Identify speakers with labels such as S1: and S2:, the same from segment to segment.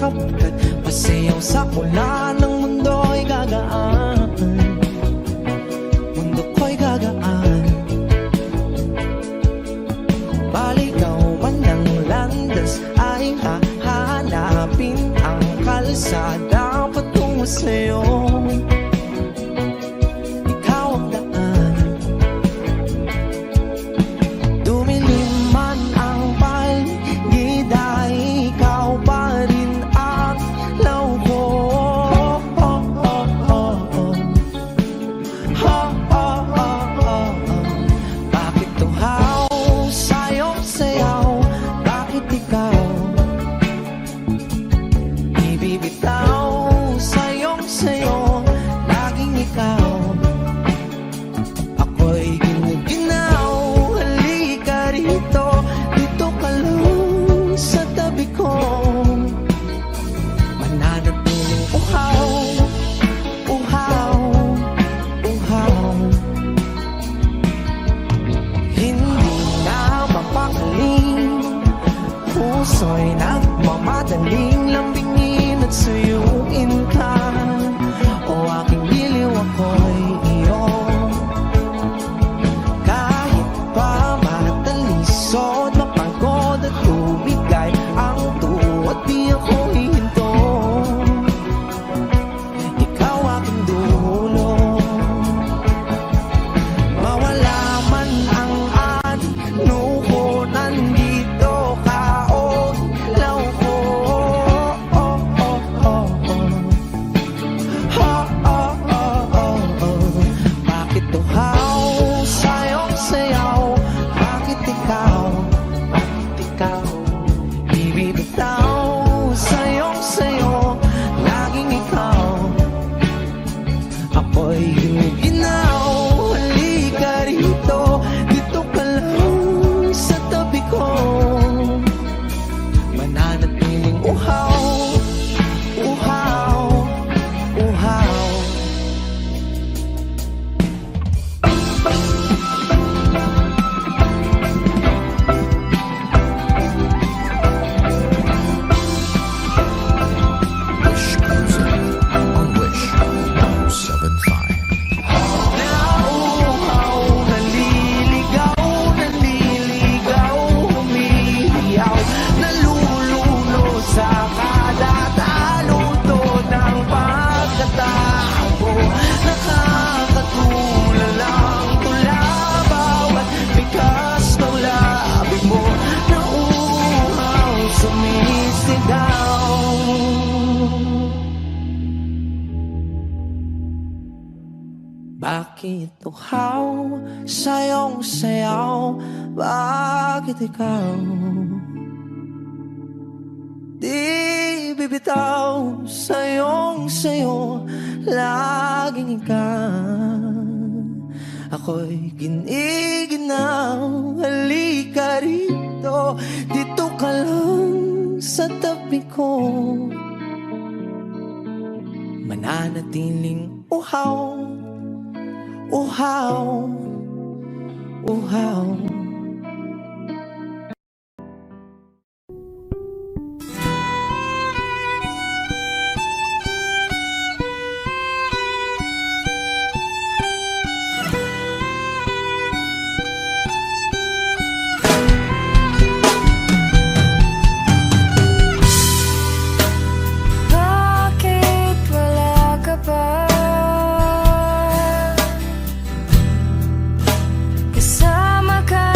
S1: kapagkat pasayaw sa mula ng mundo'y gagaan. Mundo ko'y gagaan. Baligaw man ng landas ay hahanapin ang kalsada patungo sa'yo. Ikaw ang daan. Dumilim man ang paligid ay ikaw pa rin ang law ko. Bakit tuhaw sa'yong sayaw? Bakit ikaw ibibitaw sa'yong sayo? Laging ikaw. Ako'y ginuginaw. Halika rito, dito ka lang sa tabi ko. Mananatiling uhaw, uhaw, uhaw. Hindi na mapakaling, puso'y nagmamadaling lambingin at suyuin ka. O aking biliw, ako'y iyo. Kahit pa matalisod, mapagod at tumigay ang tuwa, di ako hihinto. Ikaw aking dulo. Mawala man ang ano ko, nandito ka o law ko. Bakit tuhaw sa'yong sayaw? Bakit ikaw? Bakit ikaw ibibitaw sa'yong sayo? Laging ikaw. Ako'y ginuginaw. Halika rito, dito ka lang sa tabi ko. Mananatiling uhaw, uhaw, uhaw.
S2: Wish Music on Wish 1075.
S1: Nauuhaw, naliligaw, naliligaw, humihiyaw, nalululo sa kada taluto ng pagkatao. Nakakatulala ang tula, bawat bigas ng labi mo. Nauuhaw, sumisigaw. Bakit tuhaw sa'yong sayaw? Bakit ikaw di bibitaw sa'yong sayo? Laging ikaw. Ako'y giniginaw. Halika rito, dito ka lang sa tabi ko. Mananatiling uhaw, uhaw, uhaw.
S3: Bakit wala ka pa? Kasama ka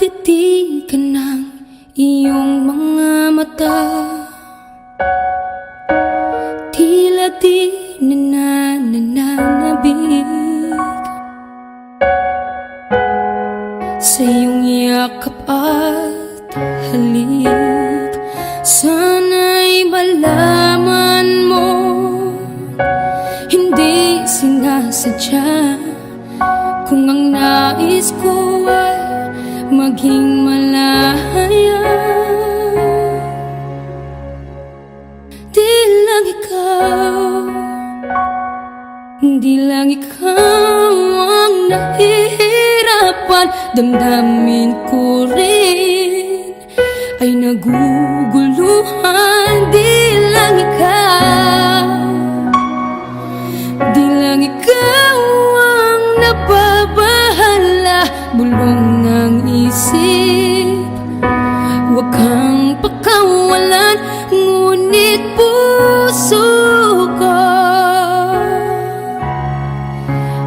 S3: titigan ng iyong mga mata, tila di nananabig sa iyong yakap at halik. Sana'y malaman mo, hindi sinasadya, kung ang nais ko ay maging malaya. Di lang ikaw, di lang ikaw ang nahihirapan. Damdamin ko rin ay naguguluhan. Di lang ikaw, di lang ikaw ang nababahala. Bulong ng isip, huwag kang pakawalan, ngunit puso ko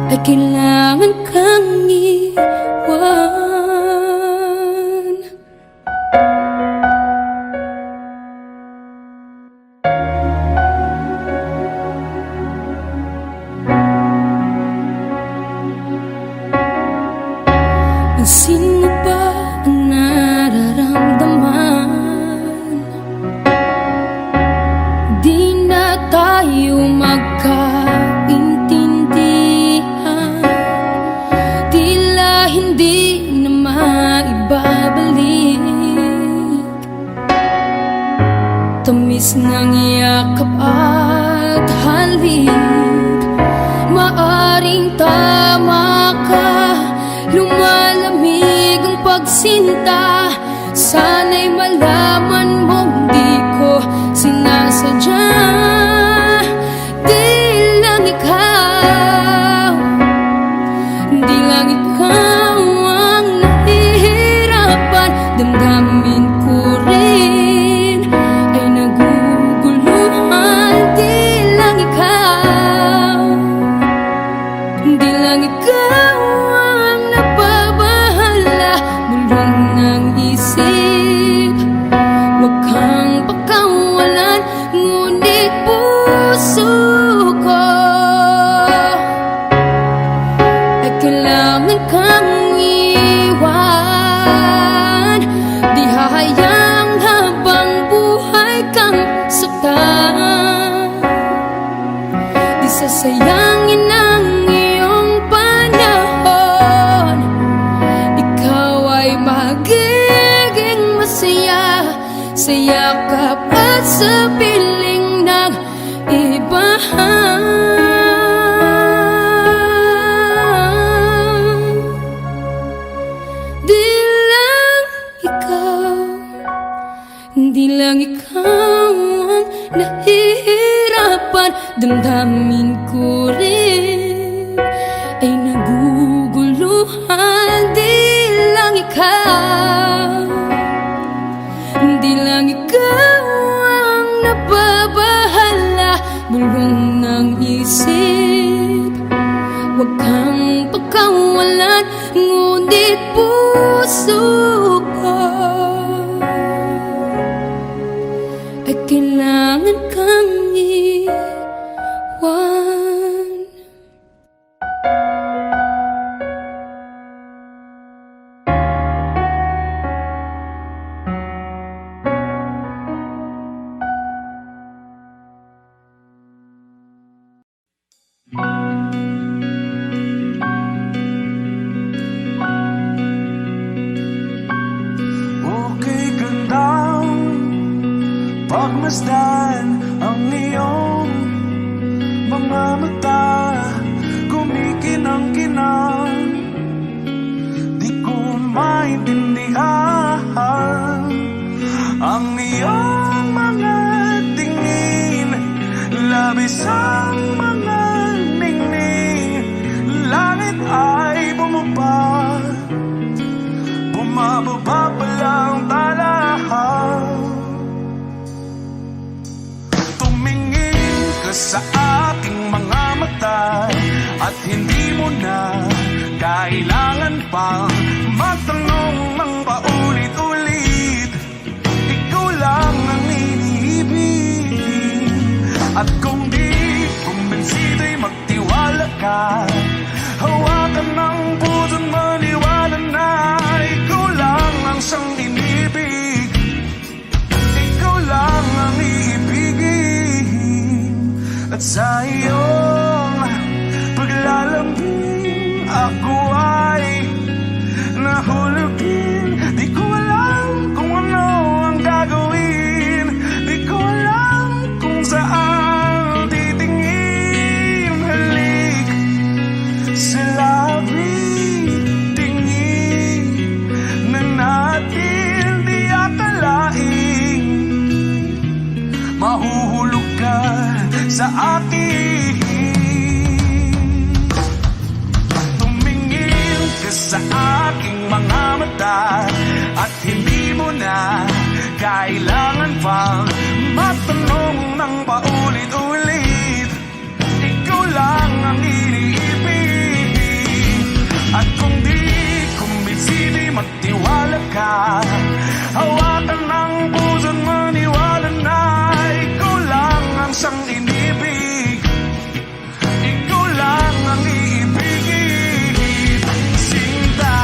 S3: ay kailangan kang iwan. Pansin mo ba ang nararamdaman? Di na tayo magkaintindihan, tila hindi na maibabalik. Tamis ng yakap at halik, maaring tama ka. Lumalamig ang pagsinta, sana'y malaman mong di ko sinasadya. Di lang ikaw, di lang ikaw ang nahihirapan. Damdamin ko rin ay naguguluhan. Di lang ikaw, di lang ikaw ang nababahala. Bulong ng isip, huwag kang pakawalan, ngunit puso ko ay kailangan kang iwan. Di hahayang habang buhay kang saktan, di sasayangin ang iyong panahon. Ikaw ay magiging masaya sa yakap at sa piling ng iba. Di lang ikaw, di lang ikaw ang nahihirapan. Damdamin ko rin ay naguguluhan. Di lang ikaw, di lang ikaw ang nababahala. Bulong ng isip, huwag kang pagkawalan, ngunit puso ko ay kailangan kang iwan.
S1: Okay, gandang pagmasdan ang iyong mga mata, kumikinang-kinang. Di ko maintindihan ang iyong mga tingin, labis ang mga ningning. Langit ay bumaba, bumababa pa lang talahaw. Tumingin ka sa aking mga mata, at hindi mo na kailangan pang magtanong ng
S4: sa akin. Tumingin ka sa aking mga mata at hindi mo na kailangan pang matanong ng paulit-ulit. Ikaw lang ang iniibig. At kung di kumbinsi, magtiwala ka. Hawakan ng puso't maniwala na ikaw lang ang siyang inibig. Ikaw lang ang iibigin, Sinta.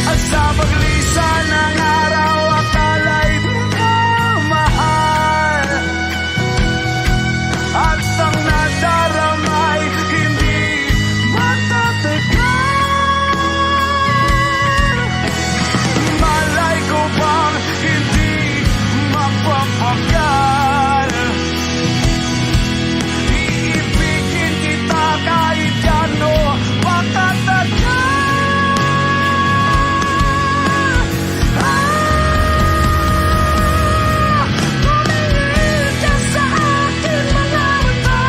S4: At sa paglisan ng araw, akala'y di ka mahal. At ang nadaramay hindi matatagal. Malay ko bang hindi mapapagal. Iibigin kita kahit gano patatagal. Tumingin ka sa akin mga mata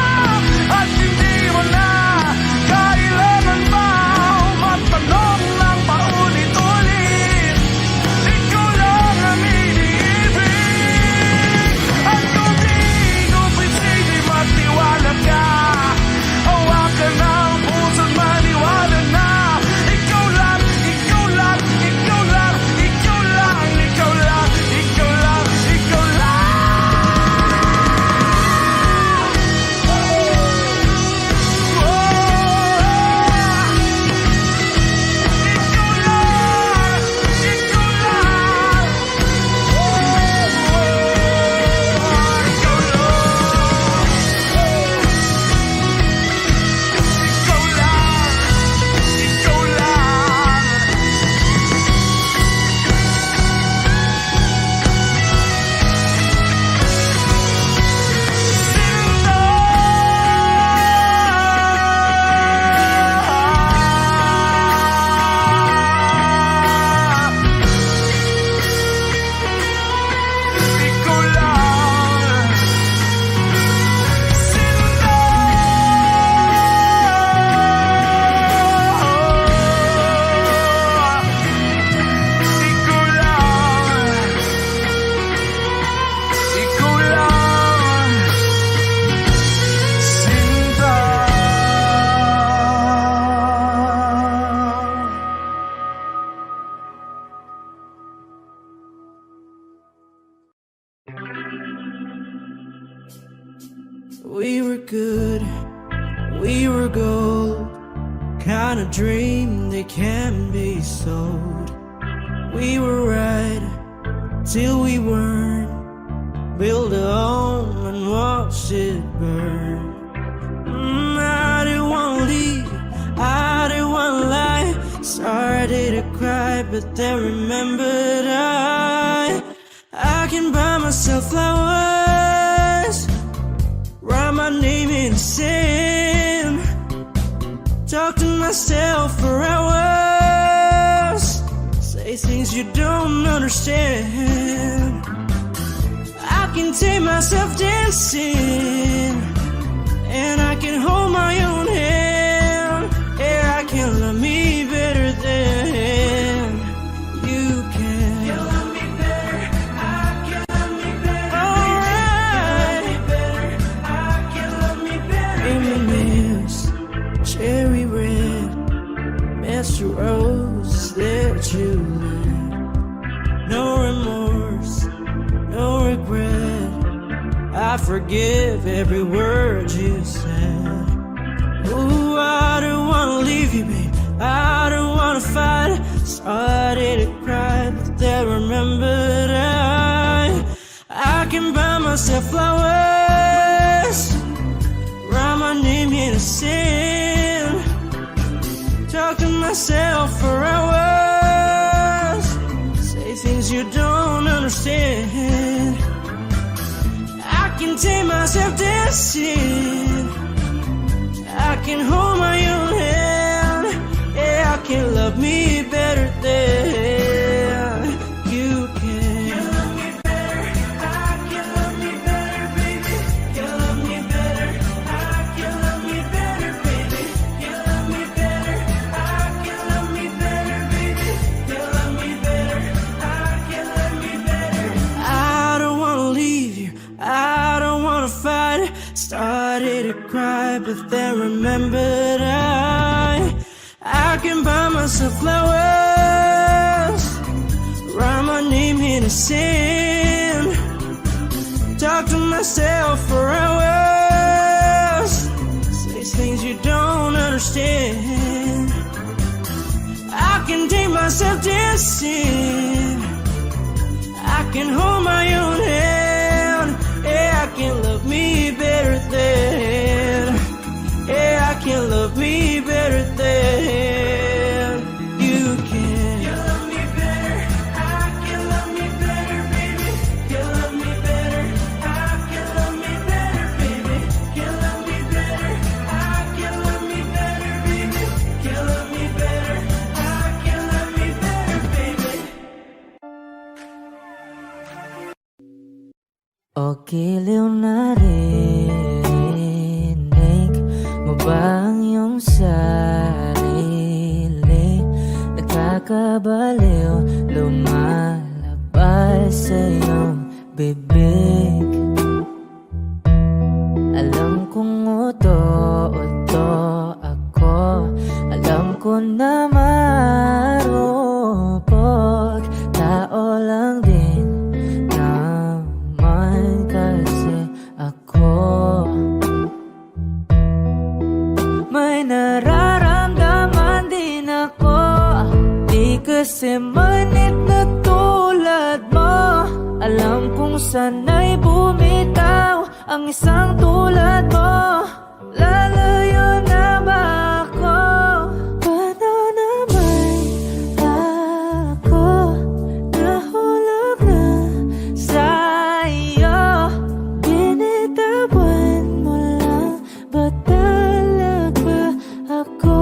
S4: at hindi mo na kailangan pa matanong ng paulit-ulit. Ikaw lang ang iniibig. At kung di kumbinsi, magtiwala ka. Hawakan ng puso't maniwala na ikaw lang, ikaw lang, ikaw lang, ikaw lang, ikaw lang, ikaw lang, ikaw lang.
S1: We were good, we were gold, kind of dream that can be sold. We were right till we weren't, build a home and watch it burn. I didn't want to leave, I didn't want to lie, started to cry but then remembered I can buy myself flowers, write my name in the sand, talk to myself for hours, say things you don't understand. I can take myself dancing, and I can hold my own hand. Yeah, I can love me better than you can. You love me better, I can love me better. Alright, I can love me better. In my nails, cherry red, Mr. Rose that you led. No remorse, no regret, I forgive every word you said. Ooh, I don't wanna leave you, babe, I don't wanna fight. Started to cry, but then remembered I can buy myself flowers, write my name in the sand, talk to myself for hours, say things you don't understand. I can take myself dancing. I can hold my own hand. Yeah, I can love me better than you can. You love me better. I can love me better, baby. You love me better. I can love me better, baby. You love me better. I can love me better, baby. You love me better. I can love me better. I don't wanna leave you. I don't wanna fight. Started to cry, but then remembered I can buy myself flowers, write my name in the sand, talk to myself for hours, say things you don't understand. I can take myself dancing, I can hold my own hand. Yeah, I can love me better than. Yeah, I can love me better than you can. You love me better. I can love me better, baby. You love me better. I can love me better, baby. You love me better. I can love me better, baby. You love me better. I can love me better, baby.
S5: O giliw na rinig mo ba ang iyong sarili? Nagkakabaliw, lumalabas sa iyong bibig. Alam kong uto-uto ako, alam ko na marupok, tao lang din naman kasi ako. May nararamdaman din ako, di kasi manit na tulad mo. Alam kong sana'y bumitaw ang isang tulad mo. Lalayo na ba ako? Paano naman ako nahulog na sa'yo? Binitawan mo lang ba talaga ako?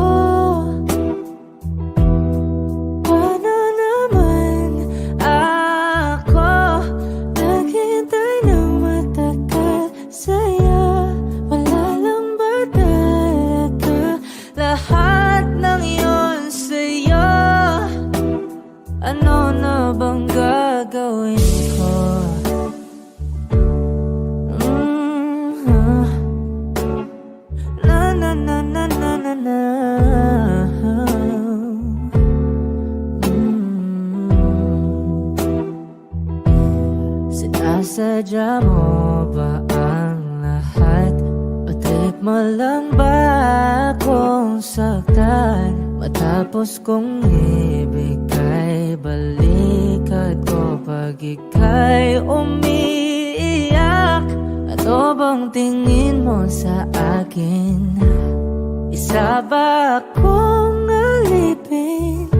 S5: Paano naman ako naghintay ng matagal sa'yo? Wala lang ba talaga lahat ng iyon sa'yo? Ano na bang gagawin ko? Na na na na na na na. Sinasadya mo ba ang lahat? O trip mo lang ba akong saktan? Matapos kong ibigay balikat ko pag ika'y umiiyak. Ano bang tingin mo sa akin? Isa ba akong alipin?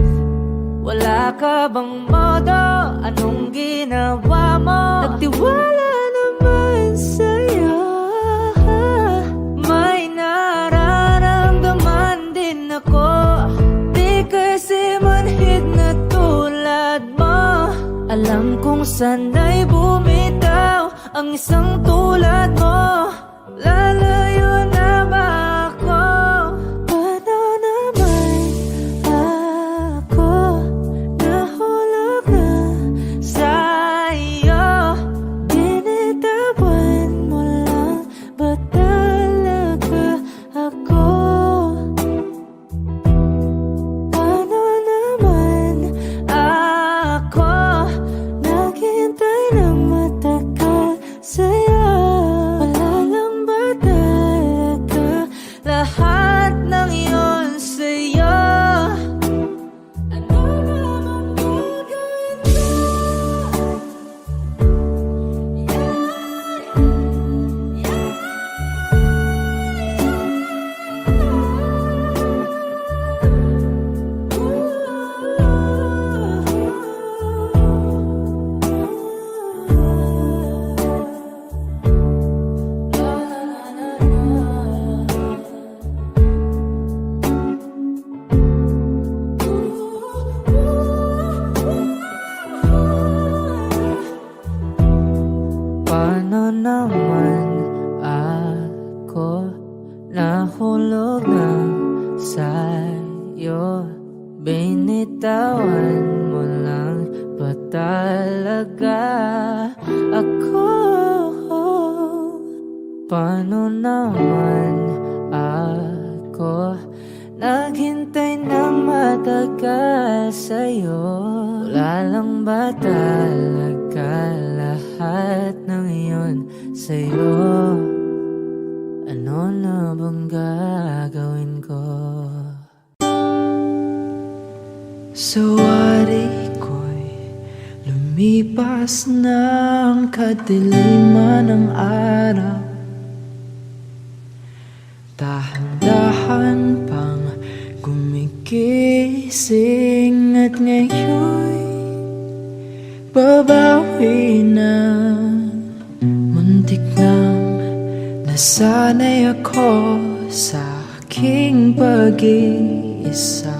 S5: Wala ka bang modo? Anong ginawa mo? Nagtiwala naman sa'yo. May nararamdaman din ako, di kasi manhid na tulad mo. Alam kong sana'y bumitaw ang isang tulad mo. Lalayo na ba ako? Paano naman ako nahulog na sa'yo? Binitawan mo lang ba talaga ako? Paano naman ako naghintay ng matagal sa'yo? Wala lang ba talaga Paano naman ako nahulog lang sa'yo? Binitawan mo lang ba talaga ako? Paano naman ako naghintay ng matagal sa'yo? Wala lang ba talaga lahat ng iyon sa'yo? Ano na bang gagawin ko?
S1: Sawari ko'y lumipas ng kadiliman ng araw. Dahan-dahan pang gumigising at ngayon'y babawi na. Muntik nang nasanay ako sa aking pag-iisa,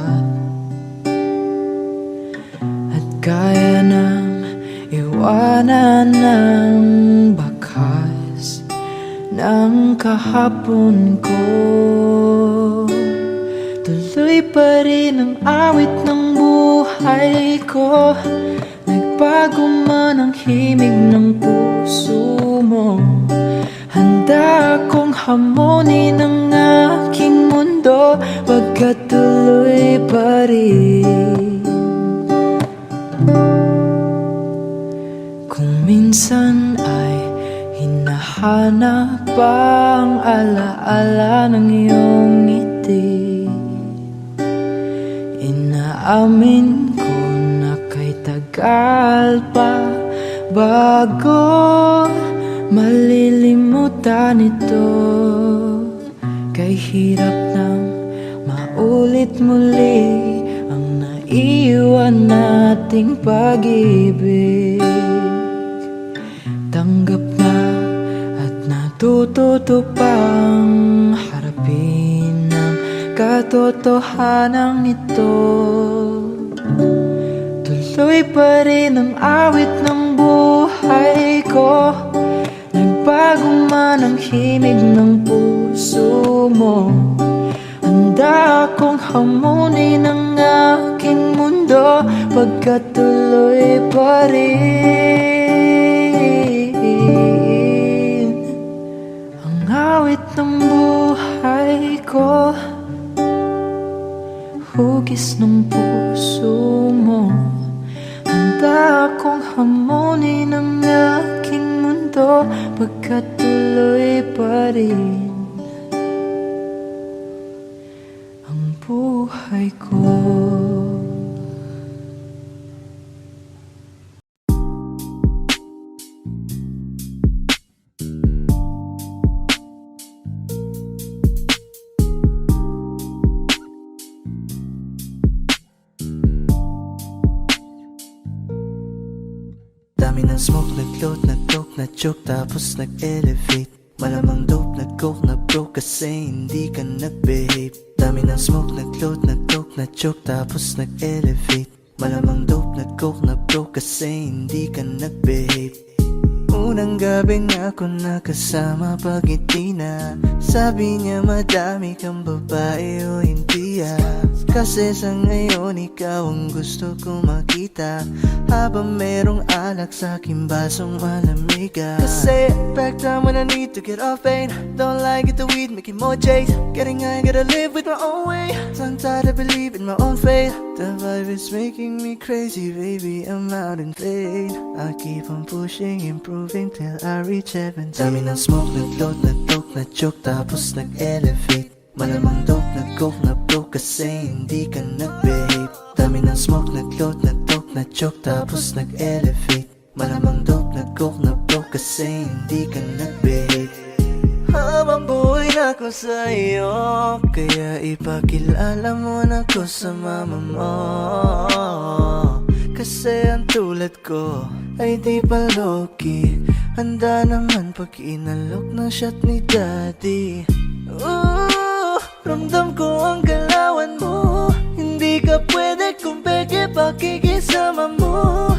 S1: at kaya nang iwanan ng bakas ng kahapon ko. Tuloy pa rin ang awit ng buhay ko. Nagbago man ang himig ng puso mo. Handa akong hamunin ang aking mundo, pagkat tuloy pa rin. Kung minsan ay hinahanap ang alaala ng iyong ngiti, inaamin ko na kay tagal pa bago malilimutan ito. Kay hirap nang maulit muli ang naiwan nating pag-ibig. Tanggap na at natututo pang harapin ang katotohanan nito. Tuloy pa rin ang awit ng buhay ko. Nagbago man ang himig ng puso mo. Handa akong hamunin ang aking mundo, pagkat tuloy pa rin ang awit ng buhay ko. Hugis ng puso mo. Handa akong hamunin ang aking mundo, pagkat tuloy pa rin ang buhay ko.
S6: Dami ng smoke, nag-float, nag-coke, na-choke, tapos nag-elevate. Malamang dope, nag-coke, na-broke kasi hindi ka nag-behave. Dami ng smoke, nag-float, nag-coke, na-choke, tapos nag-elevate. Malamang dope, nag-coke, na-broke kasi hindi ka nag-behave. Unang gabi nga ako nakasama pag ngiti na. Sabi niya madami kang babae o hindi kasi sa ngayon ikaw ang gusto kong makita, habang merong alak sa aking basong malamig. Kasi back time when I need to get off pain. Don't like it, the weed making more chase. Getting high, gotta live with my own way. Sometimes I believe in my own fate. The vibe is making me crazy, baby, I'm out in vain. I keep on pushing, improving till I reach heaven. Dami ng smoke, nag-float, nag-coke, na-choke, tapos nag-elevate. Malamang dope, nag-coke, na-broke kasi hindi ka nag-behave. Dami ng smoke, nag-float, nag-coke, na-choke, tapos nag-elevate. Malamang dope, nag-coke, na-broke kasi hindi ka nag-behave. Habang buhay na ako sa'yo, kaya ipakilala mo na ko sa mama mo. Kasi ang tulad ko ay di pa low-key. Handa naman pag inalok ng shot ni daddy. Ramdam ko ang galawan mo. Hindi ka pwede kung peke pakikisama mo.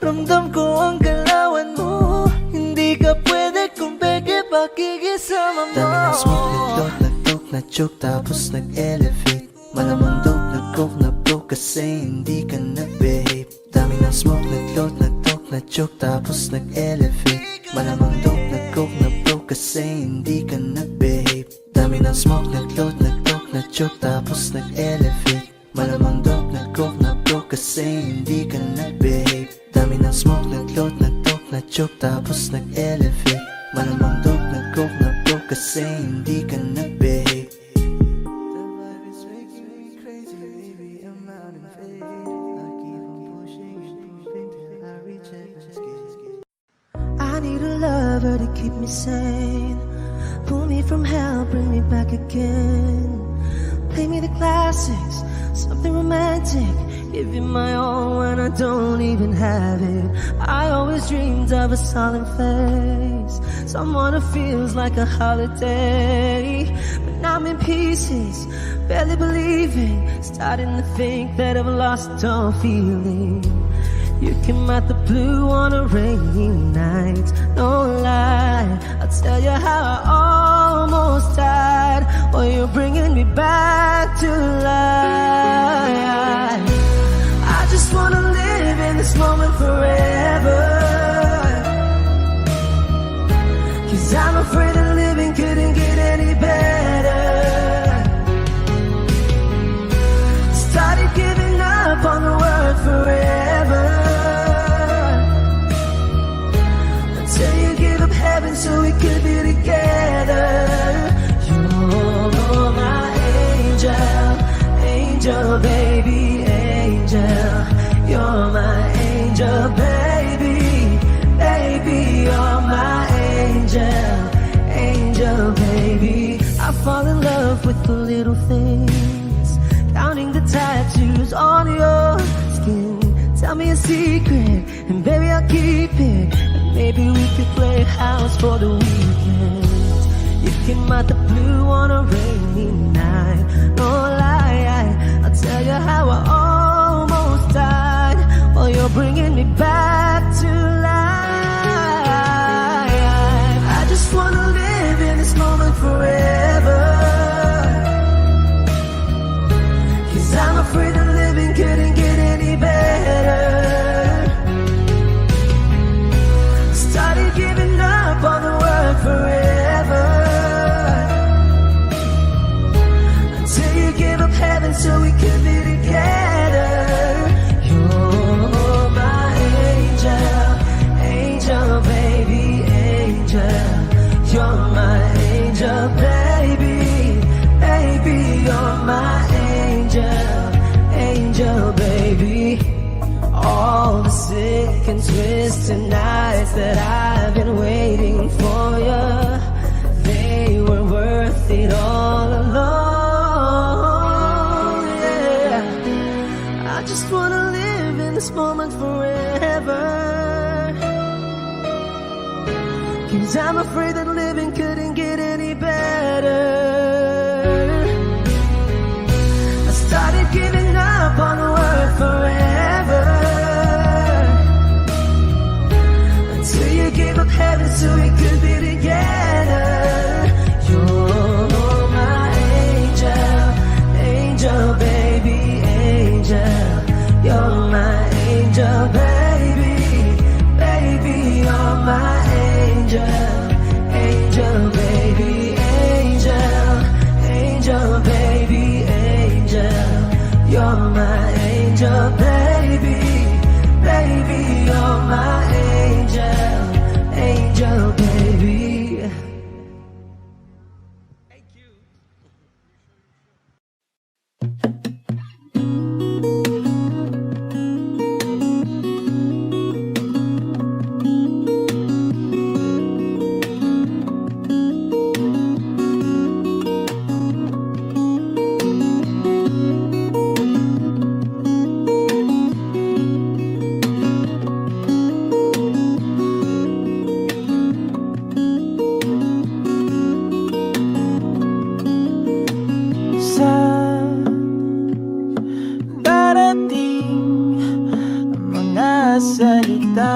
S6: Ramdam ko ang galawan mo.
S5: pakikisama mo.
S6: Dami ng smoke, nag-dope, nag-dope, na-choke, tapos nag-elevate. Malamang dope, nag-coke, na-broke kasi hindi ka nag-behave. Dami ng smoke, nag-load, nag-dope, na-choke, tapos nag-elevate. Malamang dope, nag-coke, na-broke kasi hindi ka nag-behave. Dami ng smoke, nag-load, nag-dope, na-choke, tapos nag-elevate. Malamang dope, nag-coke, na-broke kasi hindi ka nag-behave. Dami ng smoke, nag-load, nag-dope, na-choke, tapos nag-elevate. Malamang dope, nag-coke, na-broke kasi hindi ka nag-behave.
S1: I need a lover to keep me sane. Pull me from hell, bring me back again. Play me the classics, something romantic. Give you my all when I don't even have it. I always dreamed of a solemn face, someone who feels like a holiday. But now I'm in pieces, barely believing, starting to think that I've lost all feeling. You came out the blue on a rainy night, no lie. I'll tell you how I almost died, while you're bringing me back to life. I just wanna live in this moment forever, 'cause I'm afraid that living couldn't get any better. Started giving up on the word forever, until you give up heaven so we could be together. You're my angel, angel baby, angel. You're my angel baby, baby. You're my angel, angel baby. I fall in love with the little things, counting the tattoos on your skin. Tell me a secret, and baby I'll keep it. And maybe we could play house for the weekend. You came out the blue on a rainy night, no lie. I'll tell you how I almost died, while you're bringing me back to life. I just wanna live in this moment forever, 'cause I'm afraid that living couldn't get any better. Started giving up on the word forever, until you give up heaven so we could be together. You're my angel, angel baby, angel. You're my angel baby, baby. You're my angel, angel baby. All the sick and twisted nights that I've been waiting for you, they were worth it all alone. Yeah, I just wanna live in this moment forever, 'cause I'm afraid that living couldn't get any better. I started giving up on the word forever, until you gave up heaven so we could be together. You're my angel, angel baby, angel. You're my angel baby, baby. You're my angel, angel baby, angel. Angel baby, angel. You're my angel baby, baby. You're my angel, angel baby.
S5: salita.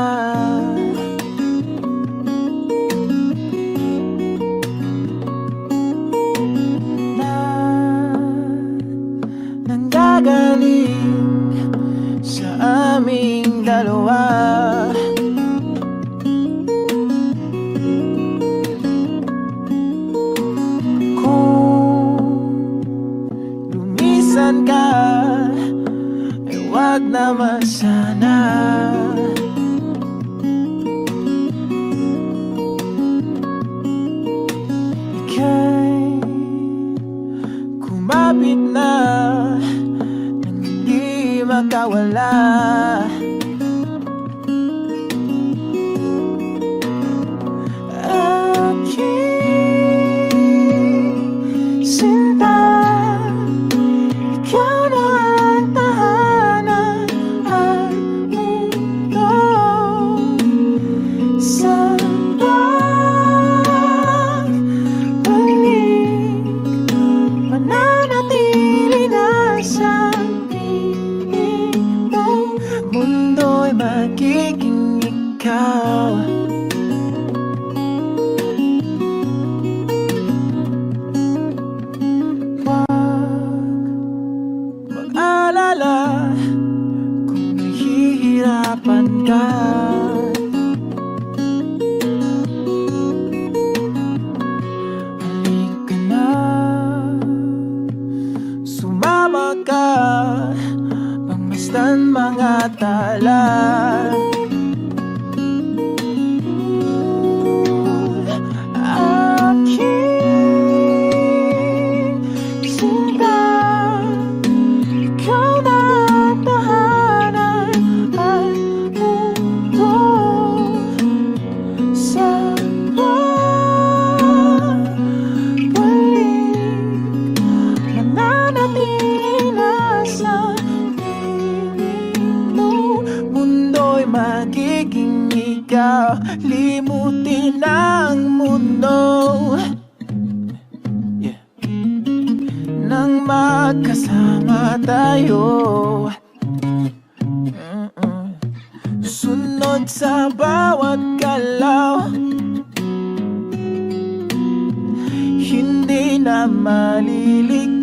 S6: naman sana. Ika'y kumapit na nang hindi makawala. Aking sinta, ikaw na ang tahanan at mundo. Sa pagbalik, mananatili na sa piling mo. Mundo'y magiging ikaw. Mag-alala kung nahihirapan ka. Halika na, sumama ka, pangmasdan mga tala. Aking sinta, ikaw na ang tahanan at mundo. Sa pagbalik, mananatili na sa piling mo. Mundo'y magiging ikaw, limutin ang mundo. Nang magkasama tayo, sunod sa bawat galaw, hindi na maliligaw.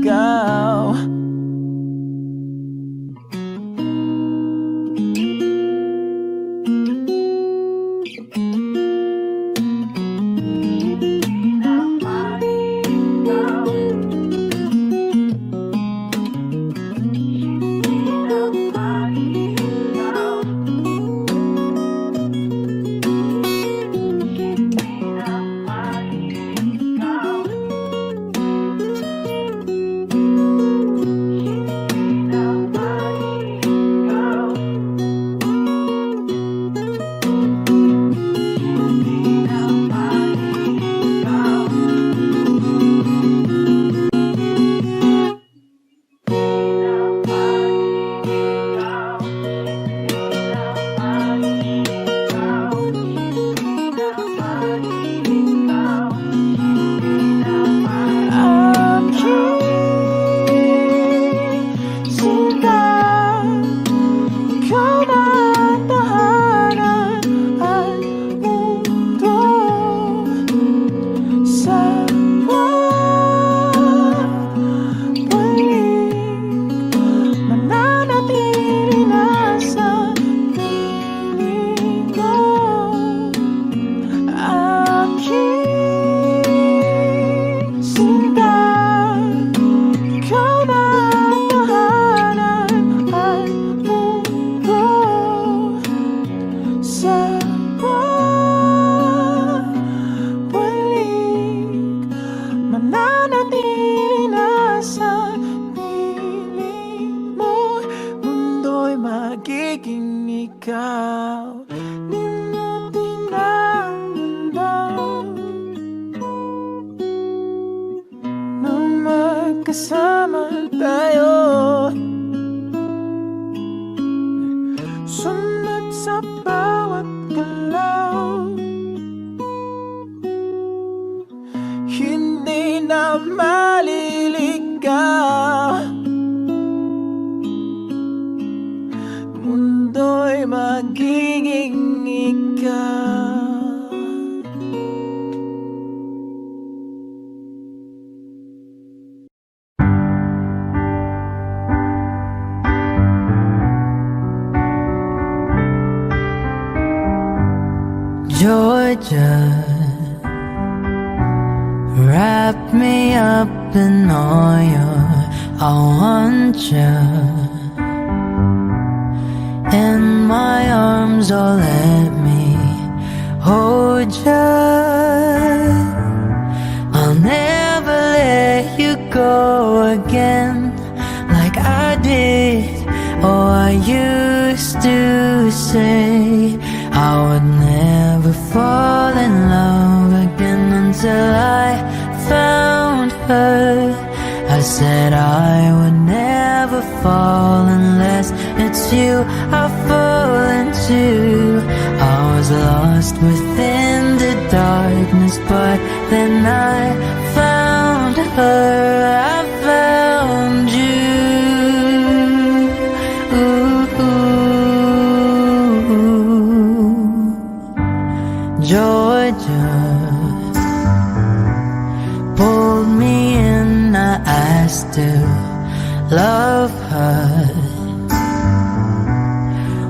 S6: magiging ikaw. Limutin ang mundo nang magkasama tayo. Sunod sa bawat galaw, hindi na maliligaw. Mundo'y magiging ikaw.
S5: Georgia, wrap me up in oil. I want you in my arms, oh let me hold you. I'll never let you go again like I did. Oh, I used to say I would never fall in love again until I found her. I said I would never fall unless it's you I fall into. I was lost within the darkness, but then I found her. I found you. Georgia pulled me in, I still love her.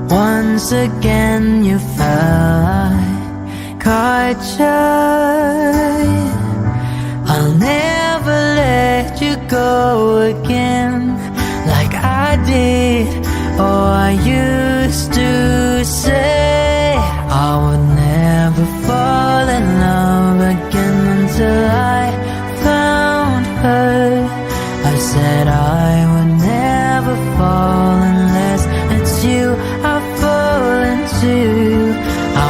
S5: Once again you fell, I caught you. I'll never let you go again like I did. Oh, I used to say I would never fall in love again until I found her. I said I would never fall unless it's you I fall into.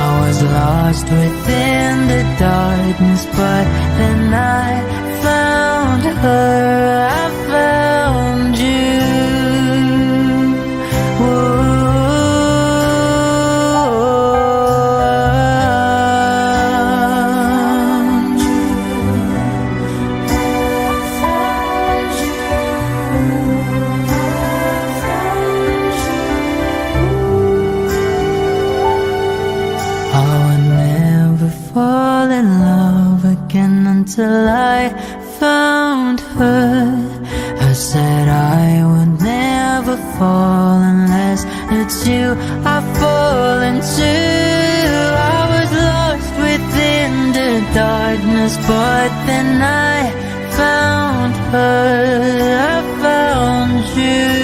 S5: I was lost within the darkness, but then I found her. I found you. Fall in love again until I found her. I said I would never fall unless it's you I fall into. I was lost within the darkness, but then I found her. I found you.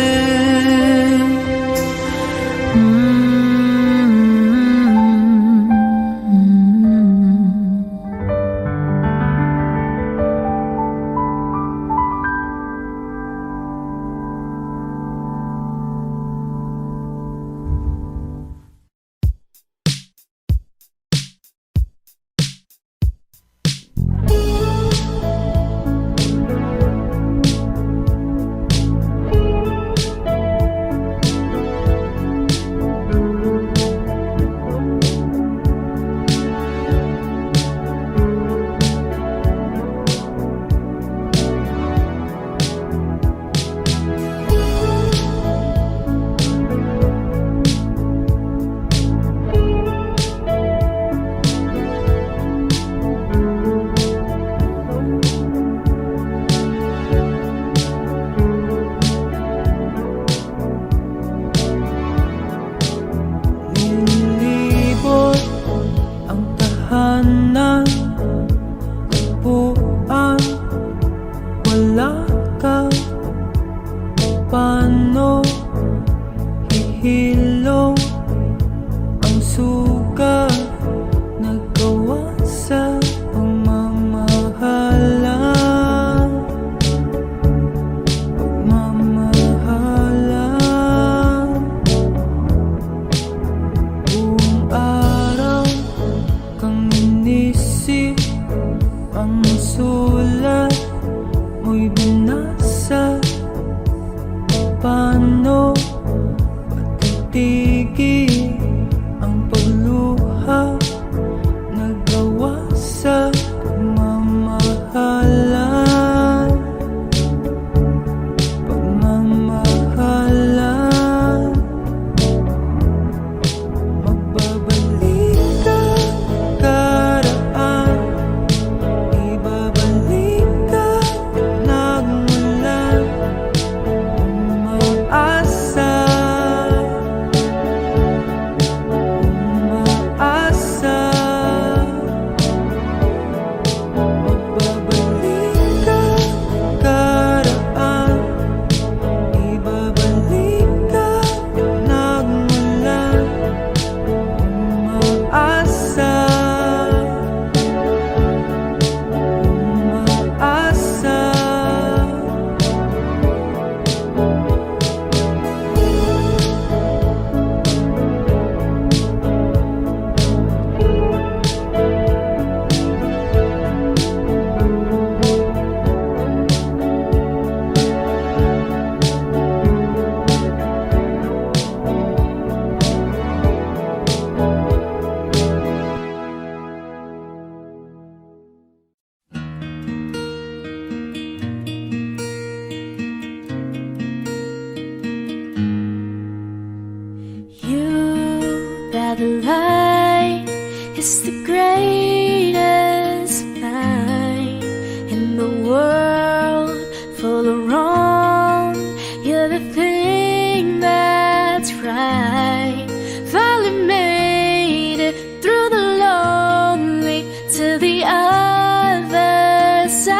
S3: is the greatest line in the world full of wrong. You're the thing that's right. Finally made it through the lonely to the other side.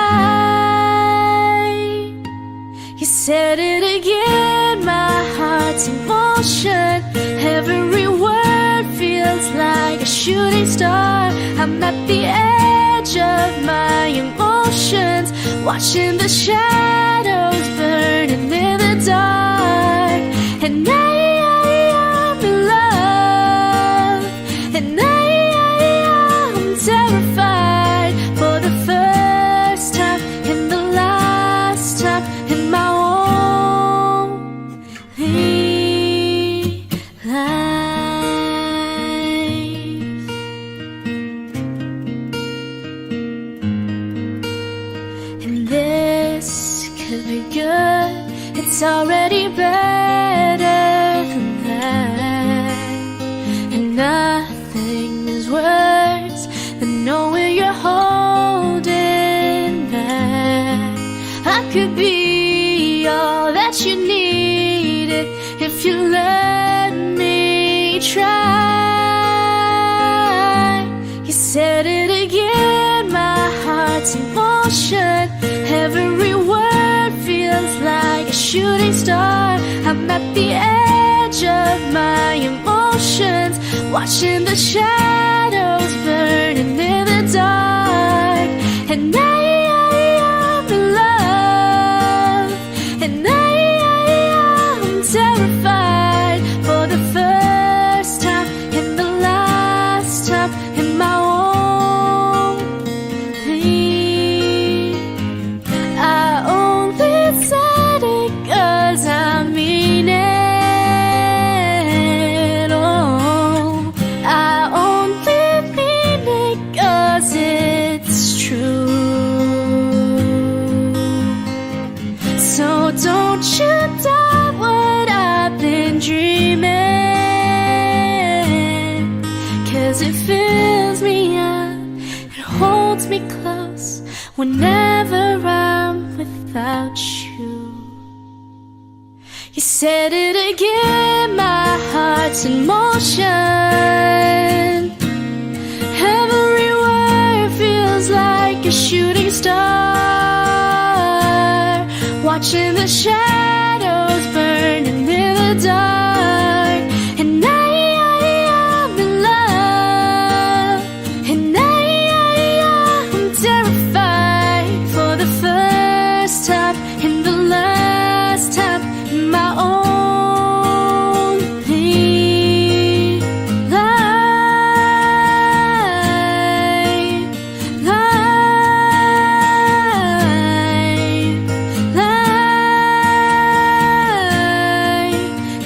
S3: You said it again, my heart's in motion. Every word feels like a shooting star. I'm at the edge of my emotions, watching the shadows burning in the dark. And I'm in love, and I'm terrified for the first time and the last time in my only life. And this could be good. It's already better than that. And nothing is worse than knowing you're holding back. I could be all that you needed if you let me try. You said it again, my heart's in motion. Every word feels like a shooting star. I'm at the edge of my emotions, watching the shadows burning in the dark. And I'm in love, and I'm terrified for the first time and the last time in my only. I only said it 'cause I mean it. Oh, I only mean it 'cause it's true. So don't you doubt what I've been dreaming, 'cause it fills me up, it holds me close whenever I'm without you. You said it again, my heart's in motion. Every word feels like a shooting star, watching the shadows burning in the dark. And I'm in love, and I'm terrified for the first time and the last time in my only life.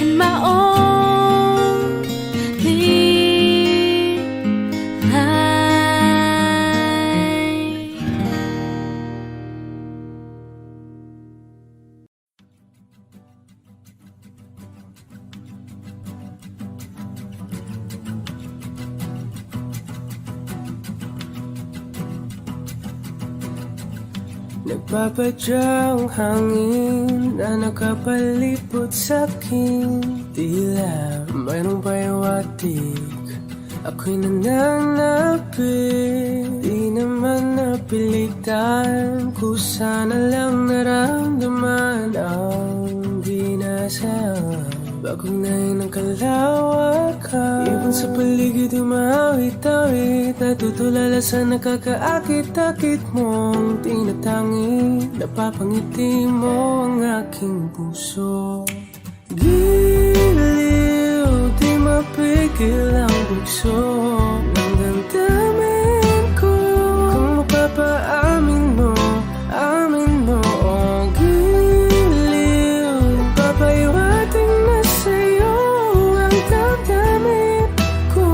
S3: In my only life.
S5: Nagpapadyang hangin na nakapalipot sa'kin. Tila mayroong payawatig, ako'y nananapit. Di naman napilitan, kusana lang naramdaman ang dinasal. Bagong nahin ng kalawakan, ibon sa paligid umawit-awit, natutulala sa nakakaakit-akit mong tinatangi. Napapangiti mo ang aking puso. Giliw, di mapigil ang bugso ng damdamin ko. Kung mapapaamin mo, amin mo. Oh, giliw, papayawating na sa'yo ang damdamin ko.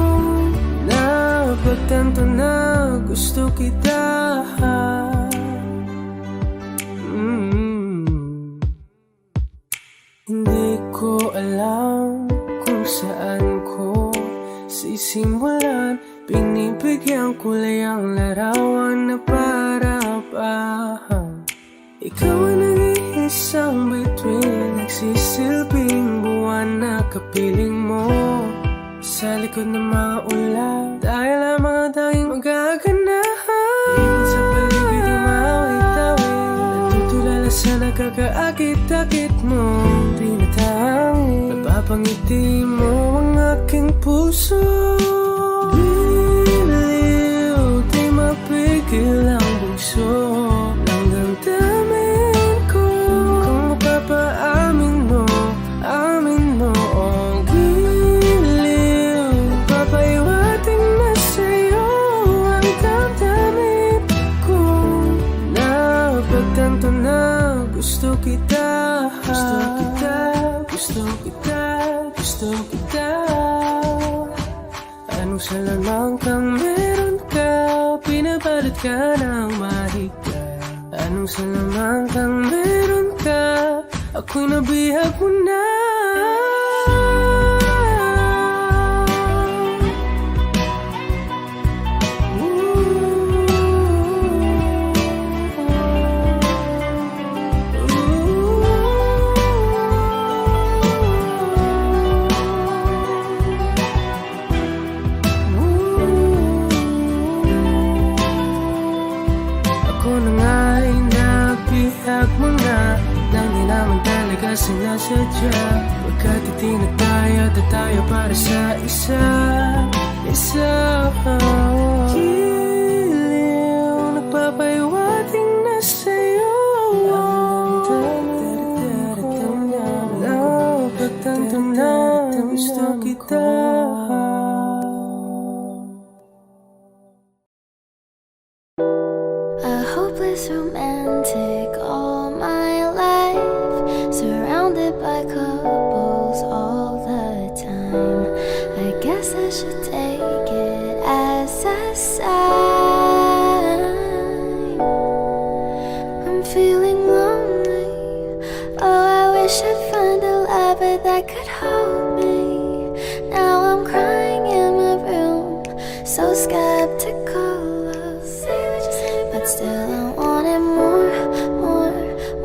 S5: Napagtanto na gusto kita. Hindi ko alam kung saan ko sisimula
S7: ulan. Binibigyang kulay ang larawan na para-parahan. Ikaw ang nag-iisang bituin, nagsisilbing buwan na kapiling mo. Sa likod ng mga ulan, dahil lamang ang tanging magaganahan. Ibig sa paligid yung mawit-awit, nagtutulala sa nakakaakit-akit mo. Pinatangin, napapangiti mo ang aking puso. Biniw, di mapigil ang bugso ng damdamin ko. Kung mapapaamin mo, amin mo ang giliw. Papaiwating na sa'yo ang damdamin ko. Napagtanto na gusto kita, gusto kita, gusto kita, gusto kita. Anong salamang kang meron ka, pinabalot ka ng mahigpit. Anong salamang kang meron ka, ako'y nabihag mo na. Ako na nga'y nabihag mo na, nang di naman talaga sinasadya. Pagkat itinataya at tayo para sa isa. Giliw, nagpapaiwating na sa'yo. Napagtanto na gusto kita.
S3: A hopeless romantic all my life, surrounded by couples all the time. I guess I should take it as a sign. I'm feeling lonely. Oh, I wish I'd find a lover that could hold me. Now I'm crying in my room, so skeptical. But still I wanted more, more,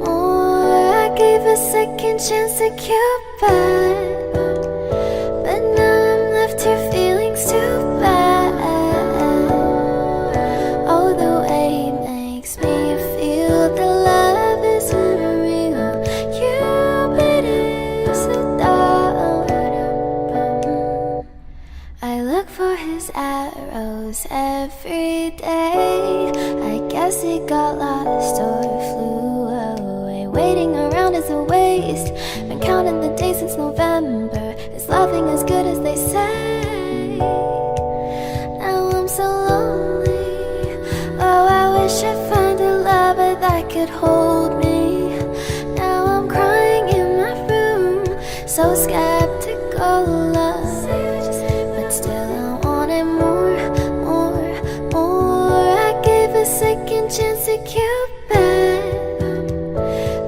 S3: more. I gave a second chance to Cupid, but now I'm left here feeling too bad. Oh, the way he makes me feel the love is unreal. Cupid is a dog. I look for his arrows every day. I guess he got lost or flew away. Waiting around is a waste. Been counting the days since November. Is loving as good as they say? Now I'm so lonely. Oh, I wish I'd find a lover that could hold me. Now I'm crying in my room, so skeptical of. But still I wanted more, more, more. I gave a second chance to Cupid,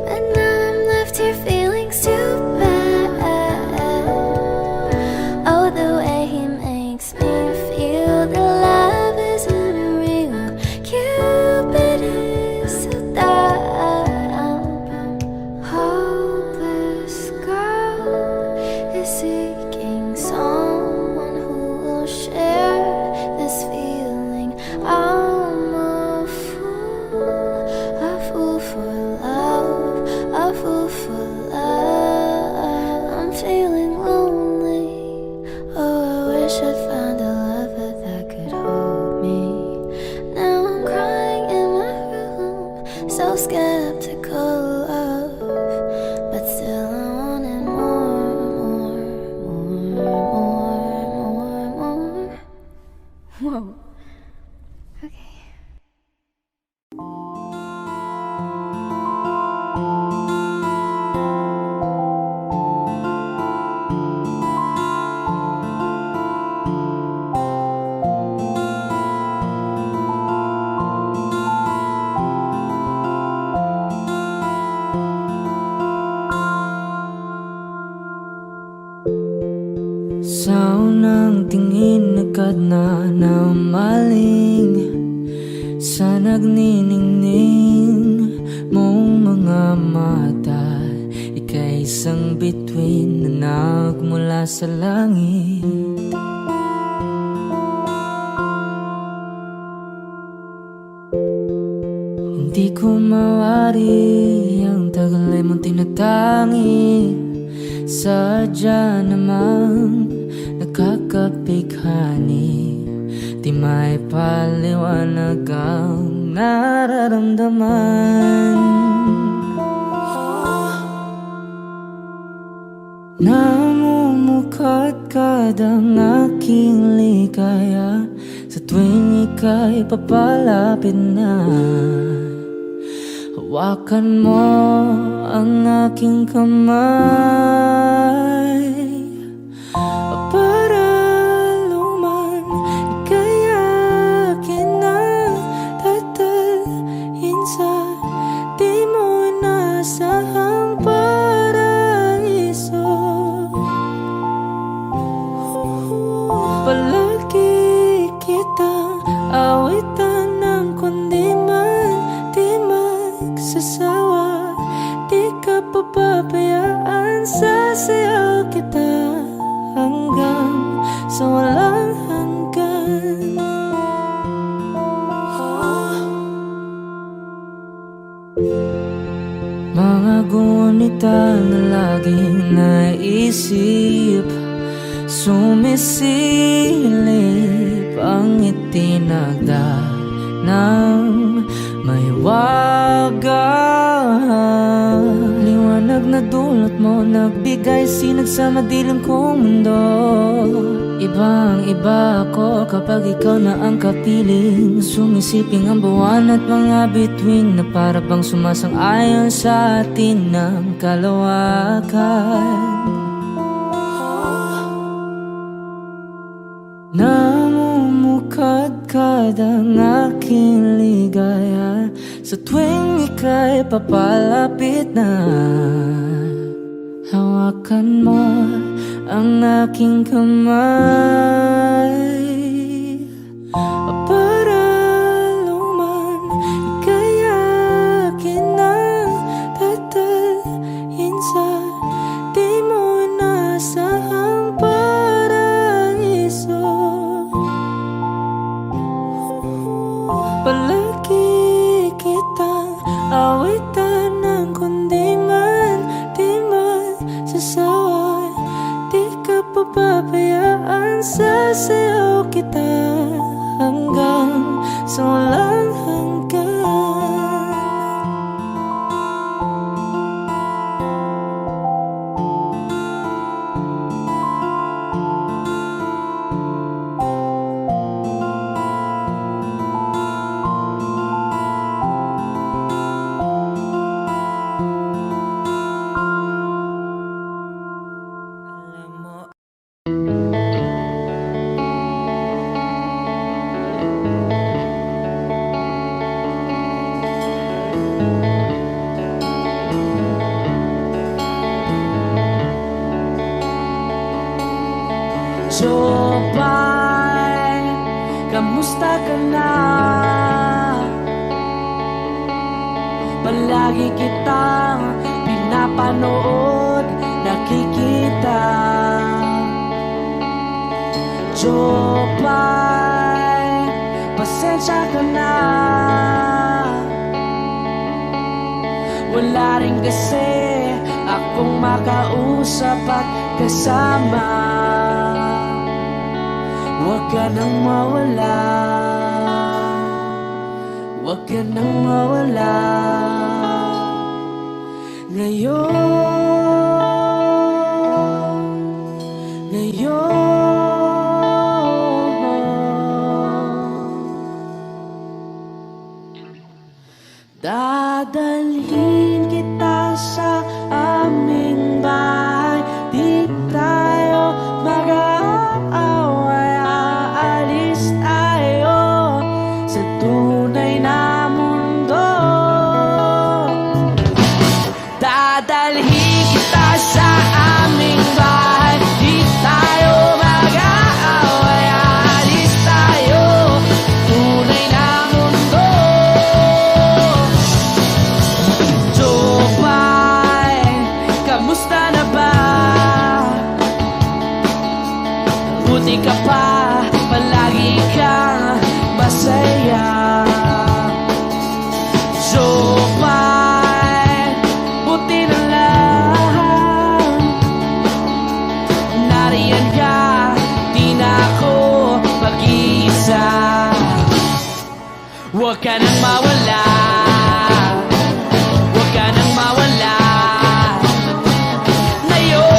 S3: but now I'm left here feeling too bad. Oh, the way he makes me feel the love is unreal. Cupid is so dumb. Hopeless girl is seeking someone who will share this feeling. I'm a fool for love, a fool for love. I'm feeling lonely. Oh, I wish I'd find a lover that could hold me. Now I'm crying in my room, so skeptical of. But still I wanted more, more, more, more, more. Whoa. Okay.
S5: Sa unang tingin Tingkad na maling sa nagniningning mong mga mata. Ika'y isang bituin na nagmula sa langit. Hindi ko mawari ang tagal ay mong tinatangi. Sadya namang nakakapighani. Di may paliwanag ang nararamdaman. Namumukadkad ang aking ligaya sa tuwing ika'y papalapit na. Hawakan mo ang aking kamay para luman ika'y akin na tatalhin sa di mo inasahang paraiso. Palagi kitang awitan ng kundi man di magsasawa. Di ka papabayaan, sasayaw kita hanggang sa walang hanggan. Mga gunita na laging naisip, sumisilip ang itinagda ng may wagang liwanag na dulot mo, nagbigay sinag sa madilim kong mundo. Ibang iba ako kapag ikaw na ang kapiling. Sumisiping ang buwan at mga bituin na para bang sumasang-ayon sa atin ng kalawakan. Namumukadkad ang aking ligaya sa tuwing ika'y papalapit na. Hawakan mo ang aking kamay para luman ika'y akin na tatalhin sa di mo inasahang paraiso. Palagi kitang awitan ng kundi man di magsasawa. Di ka papabayaan, sasayaw kita hanggang sa walang hanggan. Jopay, kamusta ka na? Palagi kitang pinapanood, nakikita. Jopay, pasensya ka na. Wala rin kasi akong makausap at kasama. Huwag ka nang mawala, huwag ka nang mawala. Ngayon dadalhin kita sa aming bahay. Di tayo mag-aaway, aalis tayo sa tunay na mundo. Dadalhin kita sa aming bahay. Di tayo mag-aaway, aalis
S1: Huwag ka nang mawala, huwag ka nang mawala. Ngayon,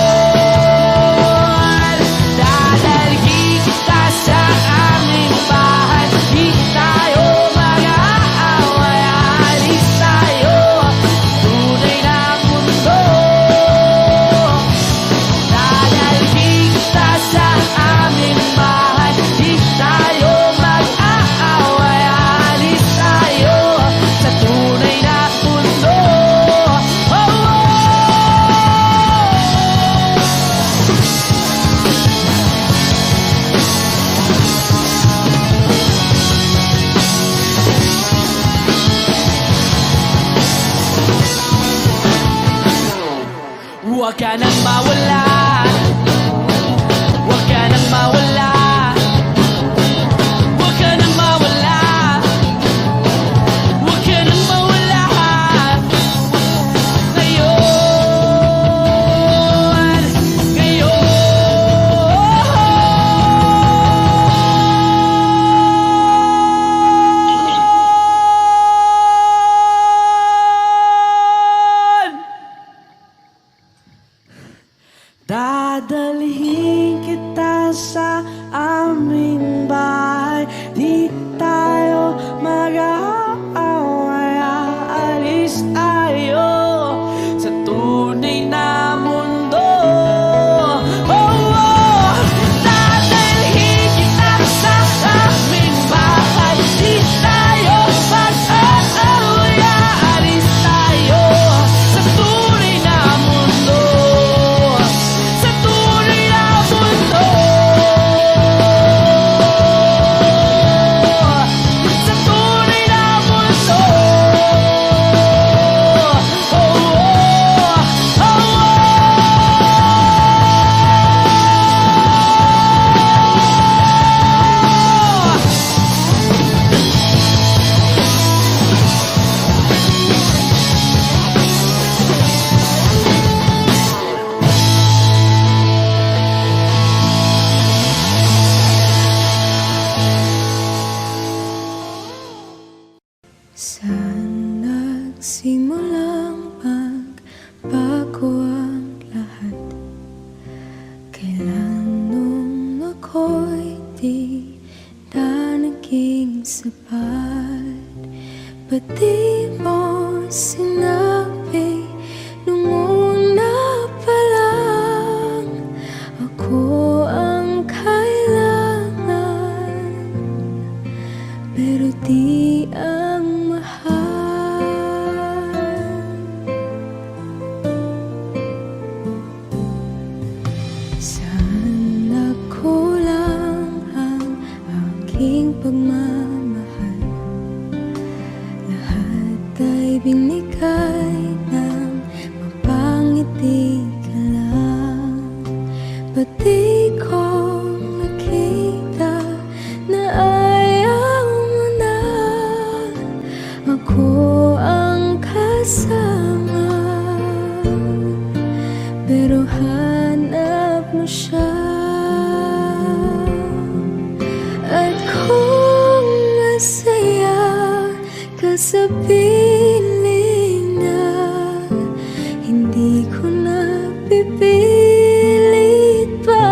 S1: dadalhin kita sa aming bahay. Di tayo mag-aaway, alis tayo tunay na mundo. Dadalhin kita sa aming bahay. Di tayo mag-aaway, alis tayo sa tunay na mundo. Oh, oh. Huwag ka nang mawala, huwag ka nang mawala, huwag ka nang mawala, huwag ka nang mawala. Ngayon, ngayon. Dadalhin kita sa aming bahay. Di tayo mag-aaway, aalis tayo sa tunay na mundo. Oh, oh. Dadalhin kita sa aming bahay. Di tayo mag-aaway, aalis tayo sa tunay na mundo. Sa tunay na mundo. Sa tunay na mundo. Oh, oh, oh, oh.
S3: Saan nagsimulang magbago ang lahat? Kailan nung ako'y di na naging sapat? Ba't di mo sinabi nung una pa lang ako ang kailangan, pero di ang mahal? Saan nagkulang ang aking pagmamahal? Lahat ay binigay ng mapangiti ka lang. Ba't di ko nakita na ayaw mo na ako ang kasama? Pero hanap mo siya. At kung masaya ka sa piling niya, hindi ko na pipilit pa.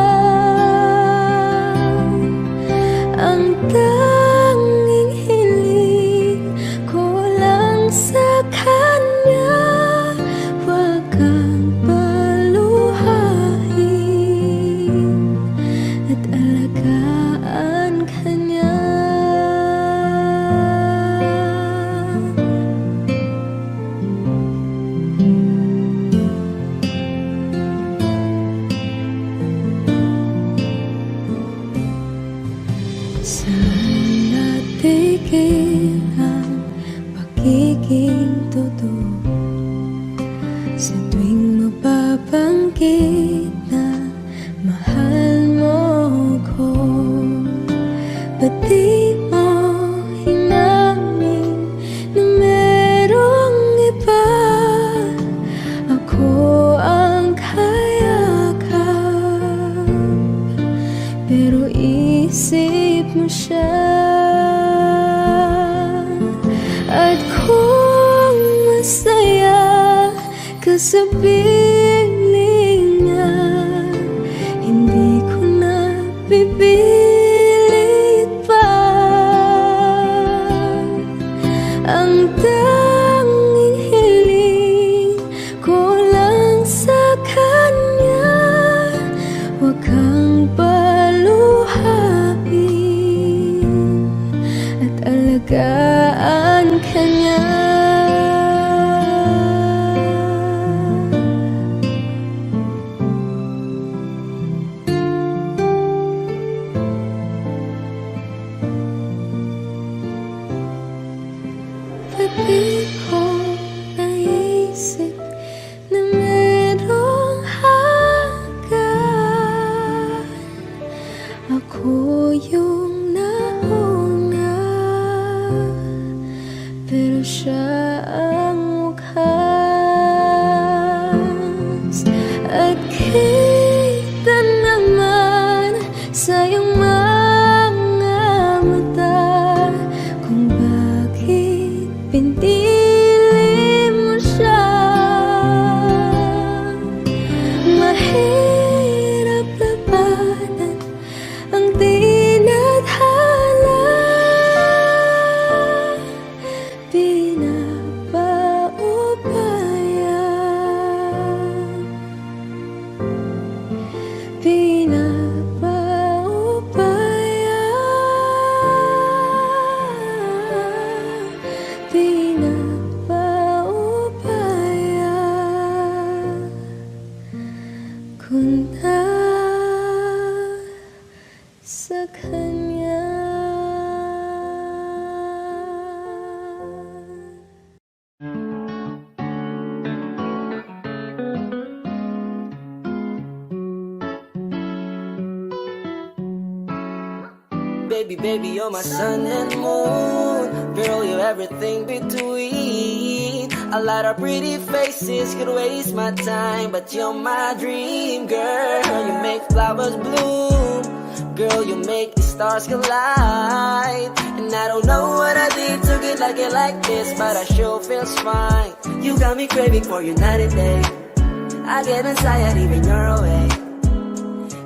S3: Ang tanging hiling ko lang sa kanya, wag kang paluhain at alagaan ka niya. Saan natigil ang pagiging totoo? Sa tuwing mapapanggit na mahal mo ko, ba't di mo hinamin na merong iba? Ako ang kayakap, pero isip mo siya. sa piling niya. Hindi ko na pipilit pa. Ang tanging hiling ko lang sa kanya, huwag kang paluhain at alagaan ka niya. Di ko naisip na merong hanggan. Ako yung nauna, pero siya ang wakas. At kita naman sa iyong mga mata kung bakit pinili mo siya. Mahirap labanan ang tinadhana, pinapaubaya, pinapaubaya, pinapaubaya ko na sa kanya.
S1: Baby, baby, you're my sun and moon. Girl, you're everything between. A lot of pretty faces could waste my time, but you're my dream, girl. You make flowers bloom. Girl, you make the stars collide. And I don't know what I did to get like this, but I sure feels fine. You got me craving for you night and day. I get anxiety when you're away,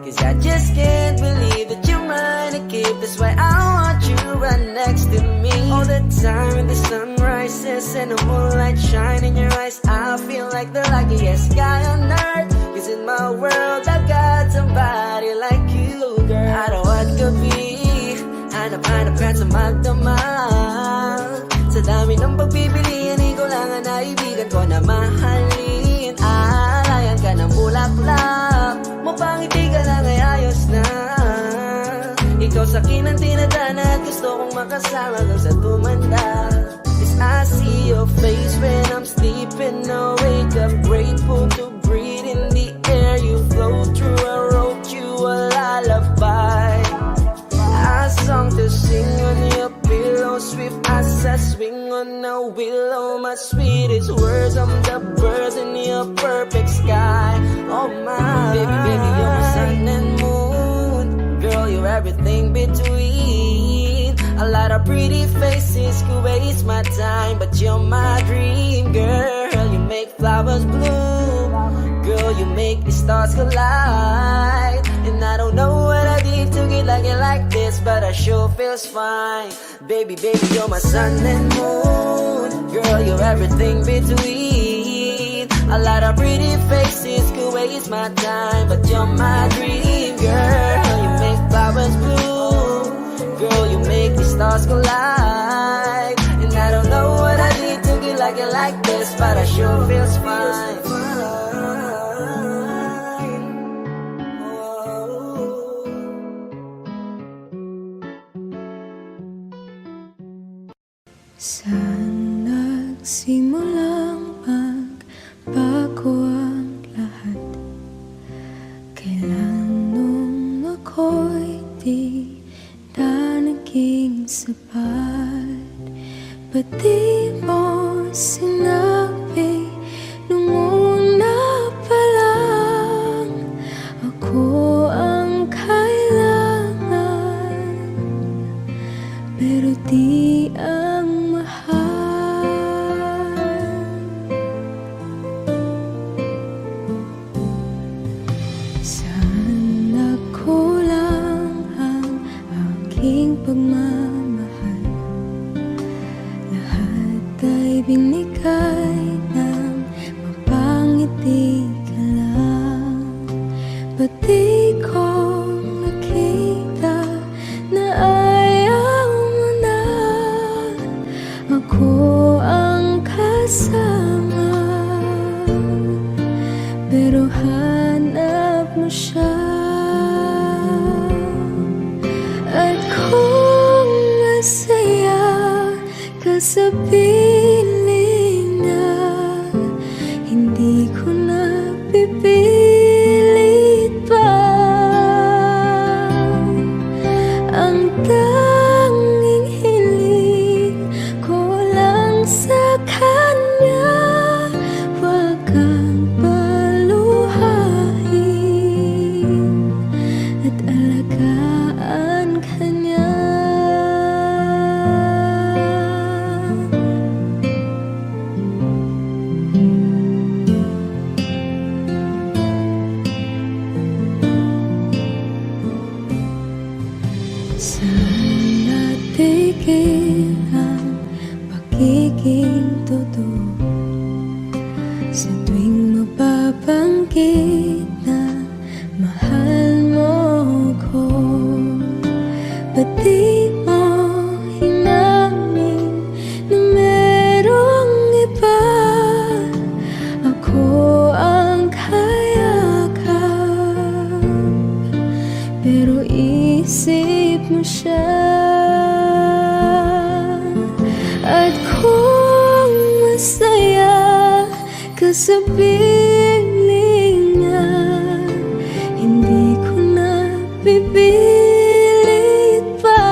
S1: 'cause I just can't believe that you're mine to keep. That's why I want you right next to me all the time. When the sun rises and the moonlight shine in your eyes, I feel like the luckiest guy on earth. 'Cause in my world I got somebody like you, girl. I don't want to be hanap-hanap ka sa magdamag. Sa dami ng pagpipilian, ikaw lang ang naibigan ko na mahalin. Alayan ka ng bulaklak, mapangiti ka lang ay ayos na. Ikaw sa akin ang tinadhana at gusto kong makasama kang sa tumanda. 'Cause I see your face when I'm sleeping. I wake up grateful to breathe in the air you flow through. I wrote you a lullaby, a song to sing on your pillow, swift as I swing on a willow. My sweetest words, I'm the birds in your perfect sky. Oh my, baby, baby, you're my sun and moon. Girl, you're everything between. A lot of pretty faces could waste my time, but you're my dream, girl. You make flowers bloom. Girl, you make the stars collide. And I don't know what I did to get like this, but I sure feels fine. Baby, baby, you're my sun and moon. Girl, you're everything between. A lot of pretty faces could waste my time, but you're my dream, girl. You make flowers bloom. Girl, you make the stars collide. And I don't know what I did to get like this, but I sure feels fine.
S3: Saan nagsimulang magbago ang lahat? Kailan nung ako'y di na naging sapat? Ba't di mo sinabi nung una pa lang ako ang kailangan, pero di ang mahal? minamahal. Lahat ay binigay ng mapangiti ka lang. Ba't di ko nakita na ayaw mo na ako ang kasama? Pero hanap mo siya. At kung masaya ka sa piling niya, hindi ko na pipilit pa. Ang tanging hiling ko lang sa kanya, wag kang paluhain at alagaan ka niya. Saan natigil ang pagiging totoo? Sa tuwing mapabanggit na mahal mo ko, ba't di mo hinamin na merong iba? Ako ang kayakap, pero isip mo siya. At kung masaya ka sa piling niya, hindi ko na pipilit pa.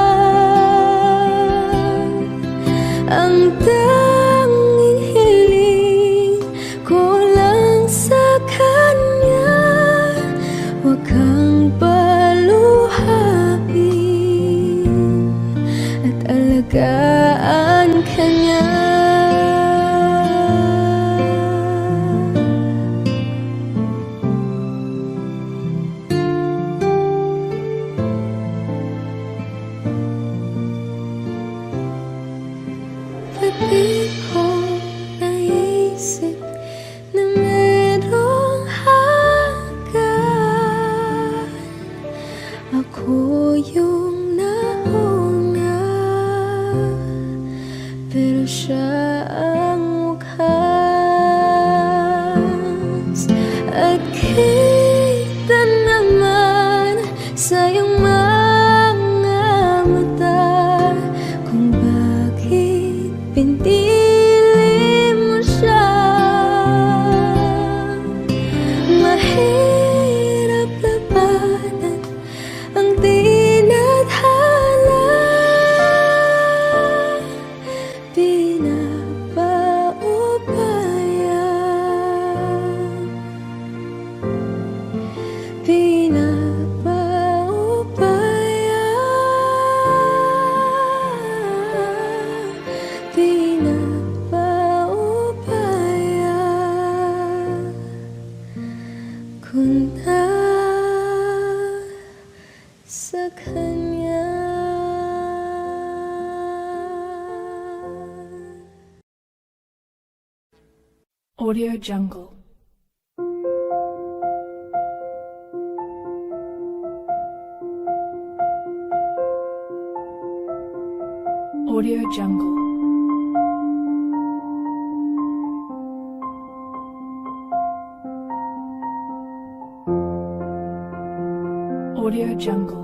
S3: Ang tanging hiling ko lang sa kanya, wag kang paluhain at alagaan ka niya. Ba't di ko naisip na merong hanggan? Ako yung nauna, pero siya ang wakas. At kita naman sa iyong mga mata kung bakit pinili mo siya. Mahirap labanan ang tinadhana, ko na sa kanya.
S8: Audio Jungle. Audio Jungle. Audio Jungle.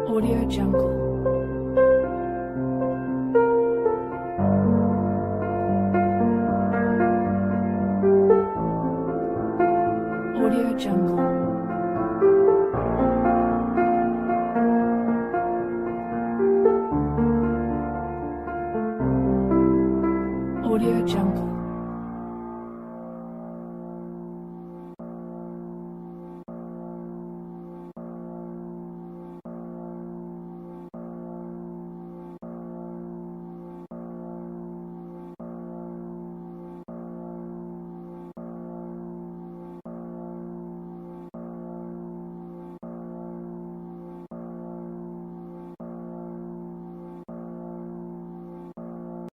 S8: Audio Jungle. Audio Jungle. Audio Jungle.